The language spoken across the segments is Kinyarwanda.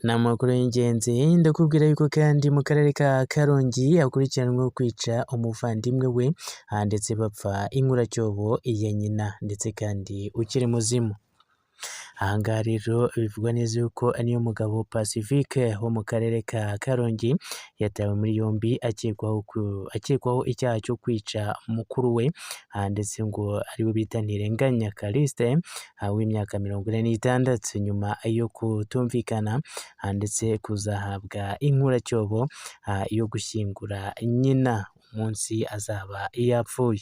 Ni amakuru y'ingenzi ndakubwira yuko kandi mu karere ka Karongi akurikiranweho kwica umuvandimwe we ndetse bapfa inkuracyobo ya nyina ndetse kandi ukiri muzima. Aha ngaha rero bivugwa neza yuko niyo mugabo Pacifique wo mu karere ka Karongi yatawe muri yombi akekwaho icyaha cyo kwica mukuru we ndetse ngo ariwe bita Ntirenganya Callixte w'imyaka 46 nyuma yo kutumvikana ndetse kuzahabwa inkuracyobo yo gushyingura nyina umunsi azaba yapfuye.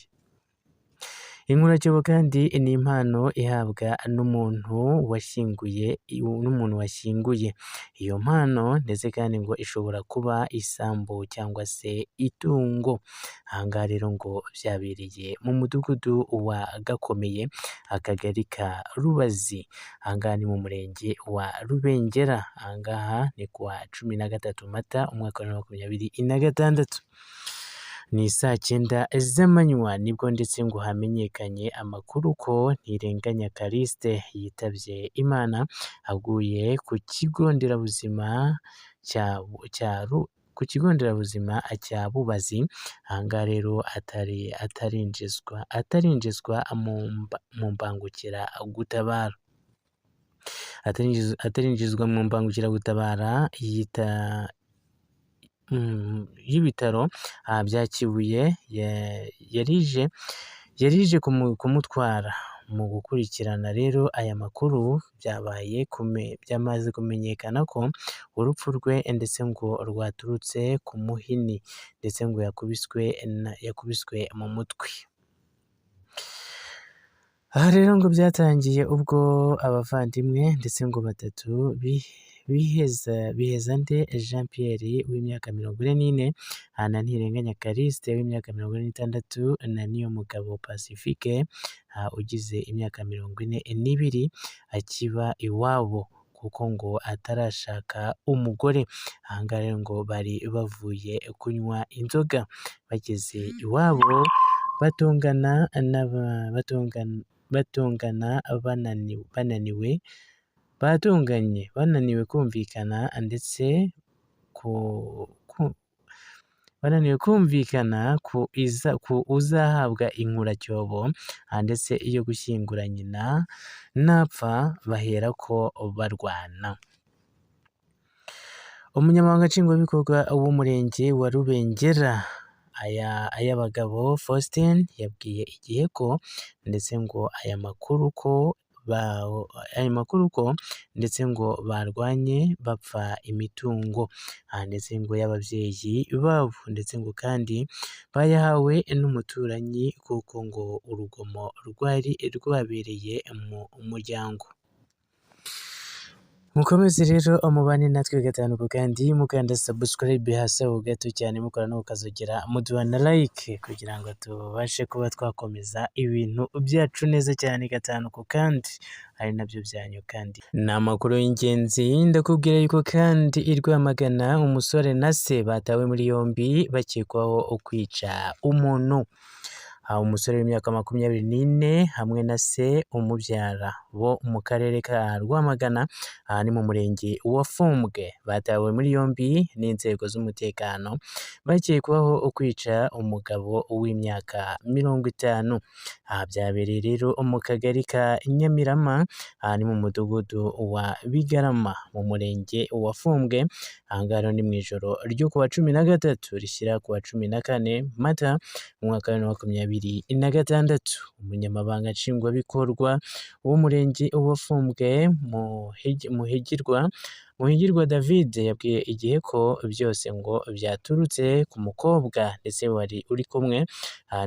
Inkuracyobo kandi ni impano ihabwa n'umuntu washyinguye iyo mpano ndetse kandi ngo ishobora kuba isambu cyangwa se itungo. Aha ngaha rero ngo byabereye mu mudugudu wa Gakomeye akagari ka Rubazi, aha ngaha ni mu murenge wa Rubengera, aha ngaha ni kuwa 13 Mata umwaka wa 2026. Ni saa 9 z'amanywa nibwo ndetse ngo hamenyekanye amakuru ko Ntirenganya Callixte yitabye Imana aguye ku kigo nderabuzima cya Bubazi. Aha ngaha rero atarinjizwa mu mbangukiragutabara. Atarinjizwa mu mbangukiragutabara y'ibitaro bya Kibuye yarije kumutwara. Mu gukurikirana rero aya makuru byamaze kumenyekana ko urupfu rwe ndetse ngo rwaturutse ku muhini ndetse ngo yakubiswe mu mutwe. Aha rero ngo byatangiye ubwo abavandimwe ndetse ngo batatu Bihezande Jean Pierre w'imyaka 44 na Ntirenganya Callixte w'imyaka 46 na Niyomugabo Pacifique ugize imyaka 42 akiba iwabo kuko ngo atarashaka umugore. Aha ngaha rero ngo bari bavuye kunywa inzoga, bageze iwabo bananiwe kumvikana ndetse ku uzahabwa inkuracyobo ndetse iyo gushyingura nyina napfa baherako barwana. Umunyamabanga nshingwabikorwa w'umurenge wa Rubengera Ayabagabo Faustin yabwiye Igihe ko ndetse ngo aya makuru ko ndetse ngo barwanye bapfa imitungo ndetse ngo y'ababyeyi babo ndetse ngo kandi bayahawe n'umuturanyi kuko ngo urugomo rwari rwabereye mu muryango. Mukomeze rero umubane natwe gatanu kandi mukanda subscribe hasi aho gato cyane mukora no kukazogera muduha na like kugira ngo tubashe kuba twakomeza ibintu byacu neza cyane gatanu kandi ari nabyo byanyu. Kandi ni amakuru y'ingenzi ndakubwira yuko kandi i Rwamagana umusore na se batawe muri yombi bakekwaho kwica umuntu. Umusore w'imyaka 24 hamwe na se umubyara bo mu karere ka Rwamagana ni mu murenge wa Fumbwe batawe muri yombi n'inzego z'umutekano bakekwaho kwica umugabo w'imyaka 50. Byabereye rero mu kagari ka Nyamirama ni mu mudugudu wa Bigarama mu murenge wa Fumbwe. Aha ngaha ni mu ijoro ryo kuwa 13 rishyira kuwa 14 Mata mu mwaka wa 2026. Umunyamabanga nshingwabikorwa w'umurenge wa Fumbwe Muhigirwa David yabwiye Igihe ko byose ngo byaturutse ku mukobwa ndetse wari uri kumwe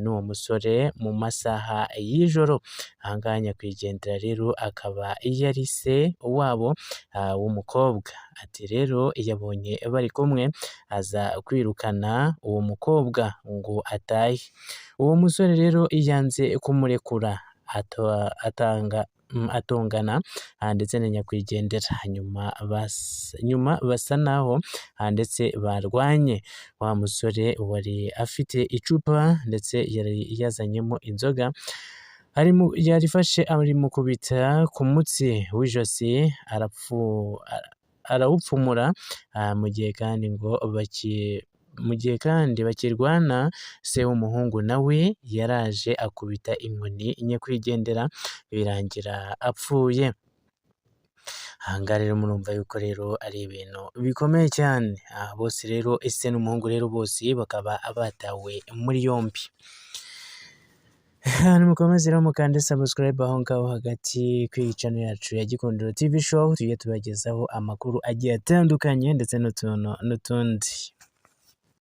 n'uwo musore mu masaha y'ijoro. Aha ngaha nyakwigendera rero akaba yari se wabo w'umukobwa. Ati rero yabonye bari kumwe aza kwirukana uwo mukobwa ngo atahe. Uwo musore rero yanze kumurekura atongana ndetse na nyakwigendera nyuma basa naho ndetse barwanye. Wa musore wari afite icupa ndetse yari yazanyemo inzoga yarifashe arimukubita ku mutsi w'ijosi arawupfumura, mu gihe kandi bakirwana, se w'umuhungu nawe yaraje akubita inkoni nyakwigendera birangira apfuye. Aha ngaha rero murumva yuko rero ari ibintu bikomeye cyane. Bose rero ise n'umuhungu rero bose bakaba batawe muri yombi. Mukomeze rero mukande subscribe aho ngaho hagati kuri channel yacu ya Gikundiro TV show, tujye tubagezaho amakuru agiye atandukanye ndetse n'utundi.